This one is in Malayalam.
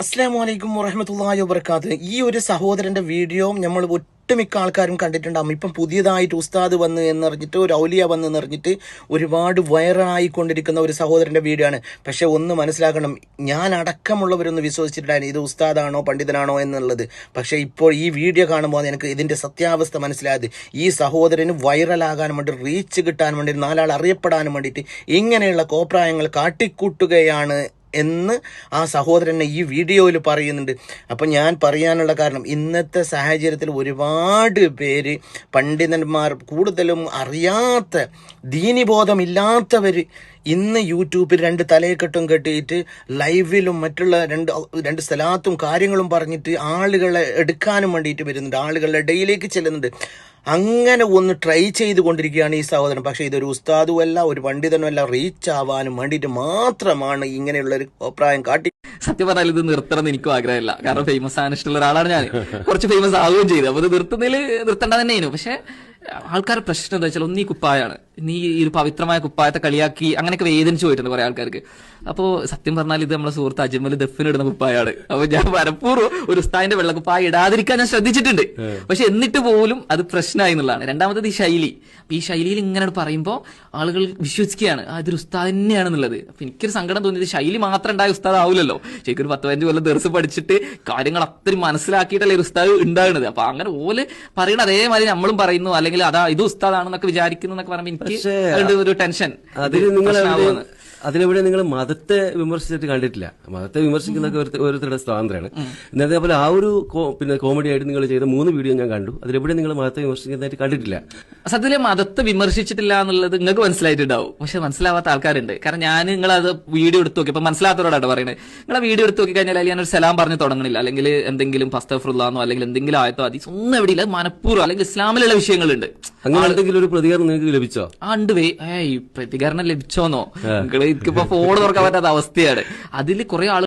അസ്സലാമു അലൈക്കും വറഹ്മത്തുള്ളാഹി വബറകാതുഹു. ഈ ഒരു സഹോദരന്റെ വീഡിയോ നമ്മൾ ഒട്ടുമിക്ക ആൾക്കാരും കണ്ടിട്ടുണ്ടാകും. ഇപ്പം പുതിയതായിട്ട് ഉസ്താദ് വന്ന് എന്നറിഞ്ഞിട്ട് ഒരു ഔലിയ വന്ന് എന്നറിഞ്ഞിട്ട് ഒരുപാട് വൈറലായിക്കൊണ്ടിരിക്കുന്ന ഒരു സഹോദരന്റെ വീഡിയോ ആണ്. പക്ഷെ ഒന്ന് മനസ്സിലാക്കണം, ഞാൻ അടക്കമുള്ളവരൊന്ന് വിശ്വസിച്ചിട്ടുണ്ടായിരുന്നു ഇത് ഉസ്താദാണോ പണ്ഡിതനാണോ എന്നുള്ളത്. പക്ഷേ ഇപ്പോൾ ഈ വീഡിയോ കാണുമ്പോൾ എനിക്ക് ഇതിന്റെ സത്യാവസ്ഥ മനസ്സിലായത്. ഈ സഹോദരന് വൈറലാകാൻ വേണ്ടി, റീച്ച് കിട്ടാൻ വേണ്ടി, നാലാൾ അറിയപ്പെടാനും വേണ്ടിയിട്ട് ഇങ്ങനെയുള്ള കോപ്രായങ്ങൾ കാട്ടിക്കൂട്ടുകയാണ് എന്ന് ആ സഹോദരനെ ഈ വീഡിയോയിൽ പറയുന്നുണ്ട്. അപ്പം ഞാൻ പറയാനുള്ള കാരണം, ഇന്നത്തെ സാഹചര്യത്തിൽ ഒരുപാട് പേര് പണ്ഡിതന്മാർ, കൂടുതലും അറിയാത്ത ദീനിബോധമില്ലാത്തവർ ഇന്ന് യൂട്യൂബിൽ രണ്ട് തലയെക്കെട്ടും കെട്ടിയിട്ട് ലൈവിലും മറ്റുള്ള രണ്ട് സ്ഥലത്തും കാര്യങ്ങളും പറഞ്ഞിട്ട് ആളുകളെ എടുക്കാനും വേണ്ടിയിട്ട് വരുന്നുണ്ട്, ആളുകളുടെ ഇടയിലേക്ക് ചെല്ലുന്നുണ്ട്. അങ്ങനെ ഒന്ന് ട്രൈ ചെയ്തുകൊണ്ടിരിക്കുകയാണ് ഈ സഹോദരൻ. പക്ഷേ ഇതൊരു ഉസ്താദുമല്ല, ഒരു പണ്ഡിതനുമല്ല, റീച്ച് ആവാനും വേണ്ടിയിട്ട് മാത്രമാണ് ഇങ്ങനെയുള്ളൊരു അഭിപ്രായം കാട്ടി. സത്യം പറഞ്ഞാൽ ഇത് നിർത്തണം എനിക്കും ആഗ്രഹമില്ല. കാരണം ഫേമസ് ആണ്, ഇഷ്ടമുള്ള ഒരാളാണ് ഞാൻ, കുറച്ച് ഫേമസ് ആവുകയും ചെയ്തു. അപ്പൊ ഇത് നിർത്തേണ്ട തന്നെയായിരുന്നു. പക്ഷെ ആൾക്കാരുടെ പ്രശ്നം എന്താ വെച്ചാൽ, ഒന്ന് ഈ കുപ്പായാണ്, നീ ഈ ഒരു പവിത്രമായ കുപ്പായത്തെ കളിയാക്കി അങ്ങനെയൊക്കെ വേദനിച്ചു പോയിട്ടുണ്ട് കുറെ ആൾക്കാർക്ക്. അപ്പോ സത്യം പറഞ്ഞാൽ ഇത് നമ്മളെ സുഹൃത്ത് അജ്മൽ ദഫിനിടുന്ന കുപ്പായാണ്. അപ്പൊ ഞാൻ മനഃപൂർവ്വം ഒരു ഉസ്താദിന്റെ വെള്ളക്കുപ്പായ ഇടാതിരിക്കാൻ ഞാൻ ശ്രദ്ധിച്ചിട്ടുണ്ട്. പക്ഷെ എന്നിട്ട് പോലും അത് പ്രശ്നമായി എന്നുള്ളതാണ്. രണ്ടാമത്തത് ഈ ശൈലി. ഈ ശൈലിയിൽ ഇങ്ങനെ പറയുമ്പോൾ ആളുകൾ വിശ്വസിക്കുകയാണ് ഇതൊരു ഉസ്താദ് തന്നെയാണെന്നുള്ളത്. അപ്പൊ എനിക്കൊരു സങ്കടം തോന്നിയത്, ശൈലി മാത്രം ഉണ്ടായ ഉസ്താദ് ആവില്ലല്ലോ. ശരിക്കും ഒരു 10-15 കൊല്ലം ദർസ് പഠിച്ചിട്ട് കാര്യങ്ങൾ അത്രയും മനസ്സിലാക്കിയിട്ടല്ലേ ഒരു ഉസ്താദ് ഉണ്ടാകുന്നത്. അപ്പൊ അങ്ങനെ ഓല് പറയണ അതേമാതിരി നമ്മളും പറയുന്നു, അല്ലെങ്കിൽ ഇത് ഉസ്താദാണെന്നൊക്കെ വിചാരിക്കുന്നു എന്നൊക്കെ പറയുമ്പോൾ എനിക്ക് ഒരു ടെൻഷൻ. അതിനെവിടെ നിങ്ങൾ മതത്തെ വിമർശിച്ചിട്ട് കണ്ടിട്ടില്ല. മതത്തെ വിമർശിക്കുന്നതൊക്കെ ഓരോരുത്തരുടെ സ്വാതന്ത്ര്യമാണ്. അതേപോലെ ആ ഒരു കോമഡി ആയിട്ട് നിങ്ങൾ ചെയ്ത 3 വീഡിയോ ഞാൻ കണ്ടു. അതിലെവിടെ നിങ്ങൾ മതത്തെ വിമർശിക്കുന്നതായിട്ട് കണ്ടിട്ടില്ല. സത്യത്തില് മതത്തെ വിമർശിച്ചിട്ടില്ല എന്നുള്ളത് നിങ്ങൾക്ക് മനസ്സിലായിട്ടുണ്ടാവും. പക്ഷെ മനസ്സിലാവാത്ത ആൾക്കാരുണ്ട്. കാരണം ഞാൻ നിങ്ങളത് വീഡിയോ എടുത്ത് നോക്കി, ഇപ്പൊ മനസ്സിലാത്തവരോടാണ് പറയുന്നത്. നിങ്ങളെ വീഡിയോ എടുത്ത് നോക്കി കഴിഞ്ഞാൽ ഞാനൊരു സലാം പറഞ്ഞ് തുടങ്ങണില്ല, അല്ലെങ്കിൽ എന്തെങ്കിലും അസ്തഗ്ഫിറുല്ലാഹോ അല്ലെങ്കിൽ എന്തെങ്കിലും ആയത്തോ അതീസ് ഒന്നും എവിടെയില്ല. മനഃപൂർവ്വം അല്ലെങ്കിൽ ഇസ്ലാമിലുള്ള വിഷയങ്ങളുണ്ട്. അങ്ങനെ എന്തെങ്കിലും ഒരു പ്രതികരണം നിങ്ങൾക്ക് ലഭിച്ചോ? പ്രതികരണം ലഭിച്ചോന്നോ? നിങ്ങള് എനിക്കിപ്പോ ഫോൺ തുറക്കാൻ പറ്റാത്ത അവസ്ഥയാണ്. അതിൽ കുറെ ആളുകൾ